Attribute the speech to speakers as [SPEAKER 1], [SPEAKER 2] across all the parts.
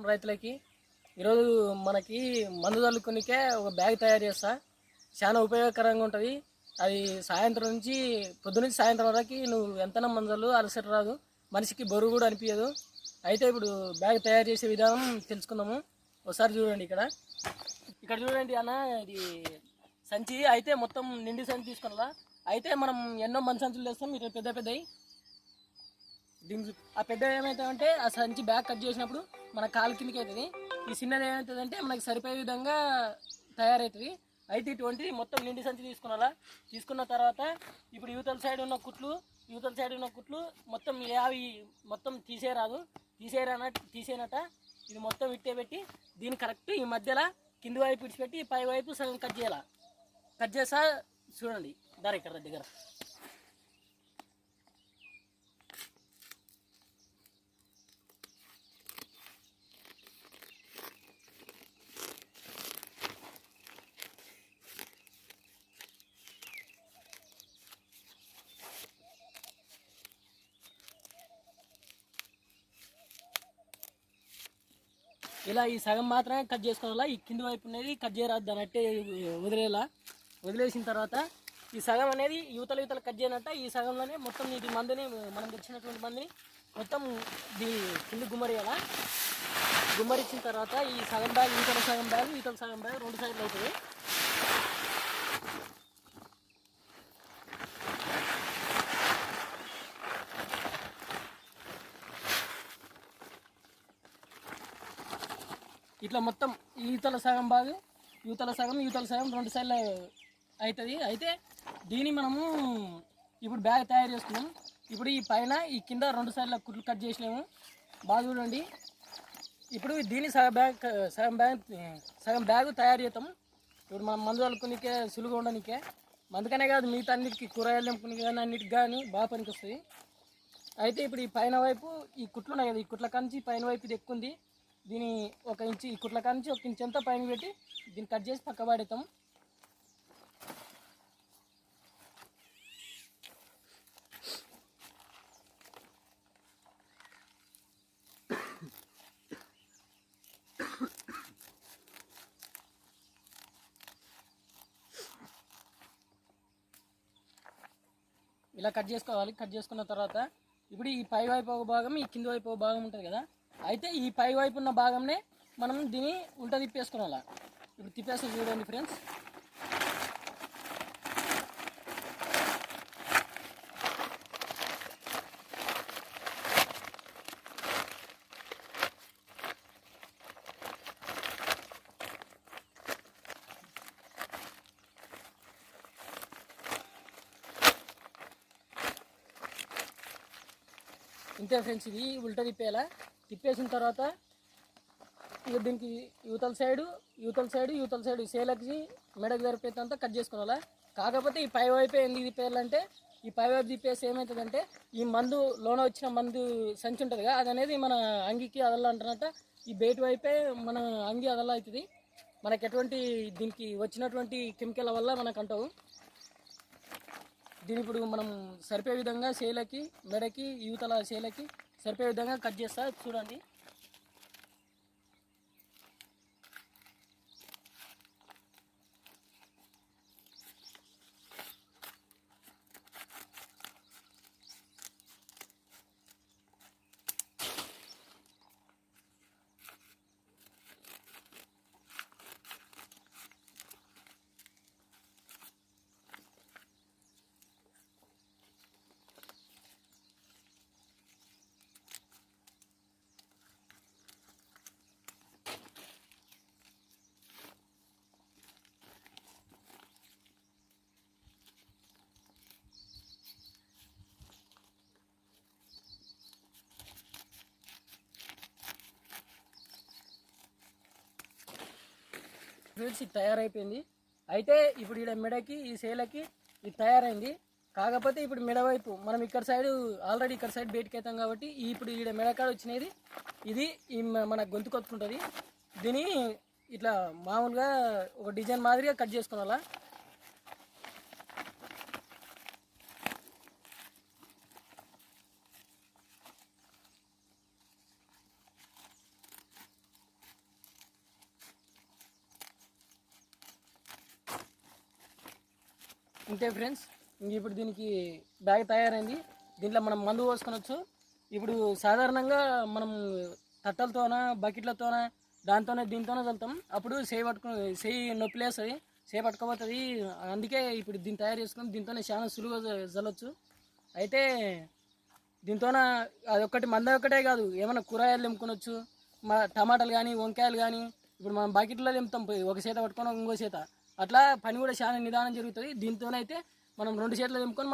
[SPEAKER 1] రైతులకి ఈరోజు మనకి మందు చల్లుకునికే ఒక బ్యాగ్ తయారు చేస్తా. చాలా ఉపయోగకరంగా ఉంటుంది. అది సాయంత్రం నుంచి పొద్దునుంచి సాయంత్రం వరకు నువ్వు ఎంతనా మందులు అలసట రాదు, మనిషికి బరువు కూడా అనిపించదు. అయితే ఇప్పుడు బ్యాగ్ తయారు చేసే విధానం తెలుసుకుందాము. ఒకసారి చూడండి. ఇక్కడ చూడండి అన్న, ఇది సంచి అయితే మొత్తం నిండి సంచి తీసుకున్నా. అయితే మనం ఎన్నో మంది సంచులు తెస్తాం, మీరు పెద్ద పెద్దవి. దీనికి ఆ పెద్ద ఏమవుతుందంటే ఆ సంచి బ్యాగ్ కట్ చేసినప్పుడు మన కాలు కిందకి అవుతుంది. ఈ చిన్నది ఏమవుతుందంటే మనకి సరిపోయే విధంగా తయారవుతుంది. అయితే ఇటువంటిది మొత్తం నిండి సంచి తీసుకున్న తర్వాత ఇప్పుడు యువతల సైడ్ ఉన్న కుట్లు మొత్తం అవి మొత్తం తీసేయనట. ఇది మొత్తం ఇట్టే పెట్టి దీన్ని కరెక్ట్ ఈ మధ్యలో కింది వైపు విడిచిపెట్టి పై వైపు సగం కట్ చేస్తా. చూడండి ఇక్కడ దగ్గర ఇలా ఈ సగం మాత్రమే కట్ చేసుకోవాలా. ఈ కింది వైపు అనేది కట్ చేయరాదు, దాని అట్టే వదిలేసిన తర్వాత ఈ సగం అనేది యువతల కట్ చేయనట్ట. ఈ సగంలోనే మొత్తం ఇది మందుని, మనం తెచ్చినటువంటి మందుని మొత్తం దీని కింది గుమ్మరిచ్చిన తర్వాత ఈ సగం బ్యాగ్ యువతల సగం బ్యాగ్ రెండు సైడ్లు అవుతుంది. ఇట్లా మొత్తం యువతల సగం రెండు సైడ్లు అవుతుంది. అయితే దీన్ని మనము ఇప్పుడు బ్యాగ్ తయారు చేసుకున్నాం. ఇప్పుడు ఈ పైన ఈ కింద రెండు సైడ్ల కుట్లు కట్ చేసినాము. బాగా చూడండి. ఇప్పుడు దీన్ని సగం బ్యాగ్ తయారు చేస్తాం. ఇప్పుడు మనం మందు అల్లుకునికే సులువుగా ఉండనికే, మందుకనే కాదు మిగతా అన్నిటికీ కూరగాయలు నింపుకుని కానీ అన్నిటికి కానీ బాగా పనికి వస్తుంది. అయితే ఇప్పుడు ఈ పైన వైపు ఈ కుట్లు ఉన్నాయి కదా, ఈ కుట్ల కాంచి పైన వైపు ఇది ఎక్కువ ఉంది. దీని ఒక ఇంచు, ఈ కుట్ల కాంచి ఒక ఇంచు అంతా పైన పెట్టి దీన్ని కట్ చేసి పక్క పడేస్తాం. ఇలా కట్ చేసుకోవాలి. కట్ చేసుకున్న తర్వాత ఇప్పుడు ఈ పై వైపు ఒక భాగం, ఈ కింది వైపు ఒక భాగం ఉంటుంది కదా. అయితే ఈ పై వైపు ఉన్న భాగంనే మనం దీన్ని ఉల్టా తిప్పేసుకోవాలా. ఇప్పుడు తిప్పేసి చూడండి ఫ్రెండ్స్. ఇంతే ఫ్రెండ్స్, ఇది ఉల్టా తిప్పేసిన తర్వాత ఇక దీనికి యువతల సైడు సేలకి మెడకు సరిపోయేంత కట్ చేసుకోవాలా. కాకపోతే ఈ పై వైపే ఎందుకు తిప్పేయాలంటే, ఈ పై వైపు తిప్పేసి ఏమవుతుందంటే ఈ మందు లోన వచ్చిన మందు సంచి ఉంటుంది కదా, అది అనేది మన అంగికి అదల్లా అంటున్నట్ట. ఈ బయట వైపే మన అంగి అదల్లా అవుతుంది. మనకు ఎటువంటి దీనికి వచ్చినటువంటి కెమికల్ వల్ల మనకు అంటావు. దీని ఇప్పుడు మనం సరిపోయే విధంగా సేలకి, మెడకి, యువతల సేలకి సరిపోయే విధంగా కట్ చేస్తా. చూడండి. ఫ్రూట్స్ ఇది తయారైపోయింది. అయితే ఇప్పుడు ఇక్కడ మెడకి, ఈ సేలకి ఇది తయారైంది. కాకపోతే ఇప్పుడు మెడ వైపు మనం ఆల్రెడీ ఇక్కడ సైడ్ బయటకి అవుతాం కాబట్టి ఇప్పుడు ఈడ మెడకాడ వచ్చినది ఇది మన గొంతు కొట్టుకుంటుంది. దీన్ని ఇట్లా మామూలుగా ఒక డిజైన్ మాదిరిగా కట్ చేసుకోవాలా. ఇంతే ఫ్రెండ్స్. ఇప్పుడు దీనికి బ్యాగ్ తయారైంది. దీంట్లో మనం మందు పోసుకొనొచ్చు. ఇప్పుడు సాధారణంగా మనం తట్టలతోన బకెట్లతోన దాంతోనే దీంతోనే చల్లుతాం. అప్పుడు చేయి నొప్పి లేస్తుంది, చేయి పట్టుకోపోతుంది. అందుకే ఇప్పుడు దీన్ని తయారు చేసుకుని దీంతోనే చాలా సులువుగా చల్లొచ్చు. అయితే దీంతోన అదొక్కటి మంద ఒక్కటే కాదు, ఏమైనా కూరగాయలు తెంపుకొనొచ్చు. టమాటాలు కానీ వంకాయలు కానీ ఇప్పుడు మనం బకెట్లో తెంపుతాం, ఒక చేత పట్టుకొని ఇంకో చేత, అట్లా పని కూడా చాలా నిదానం జరుగుతుంది. దీంతోనైతే మనం 2 చేతులు తెంపుకొని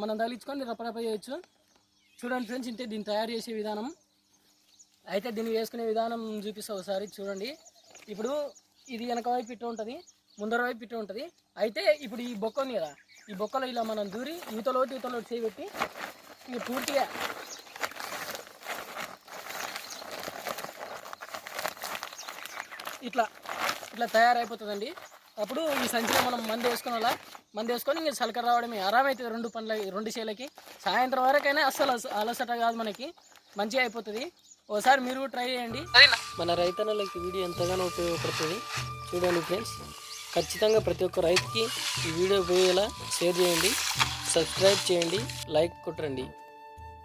[SPEAKER 1] మనం తగిలించుకొని రప్పరప్ప చేయొచ్చు. చూడండి ఫ్రెండ్స్, ఇంతే దీన్ని తయారు చేసే విధానం. అయితే దీన్ని వేసుకునే విధానం చూపిస్తా ఒకసారి చూడండి. ఇప్పుడు ఇది వెనక వైపు ఇట్టు ఉంటుంది, ముందర వైపు ఇట్టు ఉంటుంది. అయితే ఇప్పుడు ఈ బొక్క ఉంది కదా, ఈ బొక్కలో ఇలా మనం దూరి యువతలోటి చేయబెట్టి ఇక పూర్తిగా ఇట్లా తయారైపోతుందండి. అప్పుడు ఈ సంచిలో మనం మందు వేసుకొని ఇంకా చలకర రావడమే ఆరామైతుంది. 2 చేలకి సాయంత్రం వరకైనా అస్సలు అలసట కాదు, మనకి మంచిగా అయిపోతుంది. ఒకసారి మీరు ట్రై చేయండి. మన రైతన్నలకి వీడియో ఎంతగానో ఉపయోగపడుతుంది. చూడండి ఫ్రెండ్స్, ఖచ్చితంగా ప్రతి ఒక్క రైతుకి ఈ వీడియో పోయేలా షేర్ చేయండి, సబ్స్క్రైబ్ చేయండి, లైక్ కొట్టండి.